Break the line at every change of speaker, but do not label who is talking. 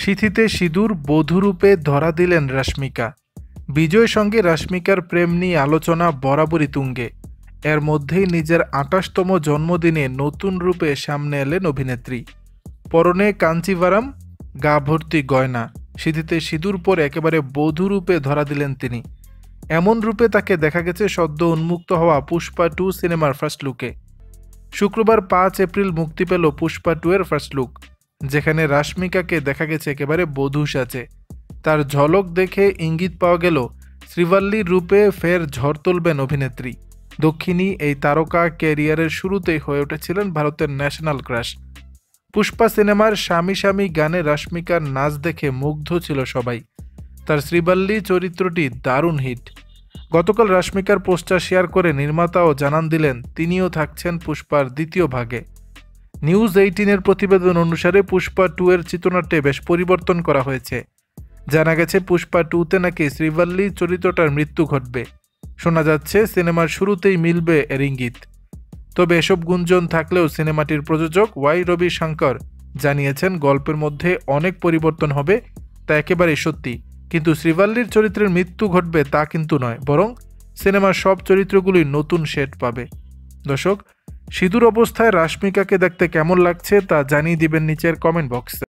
সিথিতে সিঁদুর বধূরূপে ধরা দিলেন রাশমিকা। বিজয় সঙ্গে রাশমিকার প্রেম নিয়ে আলোচনা বরাবরই তুঙ্গে। এর মধ্যেই নিজের ২৮তম জন্মদিনে নতুন রূপে সামনে এলেন অভিনেত্রী। পরনে কাঞ্চিভারাম, গা ভর্তি গয়না, সিঁথিতে সিঁদুর পরে একেবারে বধূরূপে ধরা দিলেন তিনি। এমন রূপে তাকে দেখা গেছে সদ্য উন্মুক্ত হওয়া পুষ্পা 2 সিনেমার ফার্স্ট লুকে। শুক্রবার ৫ এপ্রিল মুক্তি পেল পুষ্পা 2 এর ফার্স্ট লুক, যেখানে রাশমিকাকে দেখা গেছে একেবারে বধূ সাজে। তার ঝলক দেখে ইঙ্গিত পাওয়া গেল শ্রীবল্লীর রূপে ফের ঝড় তুলবেন অভিনেত্রী। দক্ষিণী এই তারকা ক্যারিয়ারের শুরুতেই হয়ে উঠেছিলেন ভারতের ন্যাশনাল ক্রাশ। পুষ্পা সিনেমার স্বামী স্বামী গানে রাশমিকার নাচ দেখে মুগ্ধ ছিল সবাই। তার শ্রীবল্লী চরিত্রটি দারুণ হিট। গতকাল রাশমিকার পোস্টার শেয়ার করে নির্মাতাও জানান দিলেন তিনিও থাকছেন পুষ্পার দ্বিতীয় ভাগে। নিউজ 18-এর প্রতিবেদন অনুসারে পুষ্পা 2 এর চিত্রনাট্যে বেশ পরিবর্তন করা হয়েছে। জানা গেছে পুষ্পা 2-তে নাকি শ্রীবল্লী চরিত্রটার মৃত্যু ঘটবে। শোনা যাচ্ছে সিনেমার শুরুতেই মিলবে এর ইঙ্গিত। তবে এসব গুঞ্জন থাকলেও সিনেমাটির প্রযোজক ওয়াই রবি শঙ্কর জানিয়েছেন গল্পের মধ্যে অনেক পরিবর্তন হবে, তা একেবারেই সত্যি। কিন্তু শ্রীবল্লীর চরিত্রের মৃত্যু ঘটবে তা কিন্তু নয়, বরং সিনেমার সব চরিত্রগুলোই নতুন শেড পাবে। দর্শক, সিঁদুর অবস্থায় রাশমিকাকে দেখতে কেমন লাগছে তা জানিয়ে দিবেন নিচের কমেন্ট বক্সে।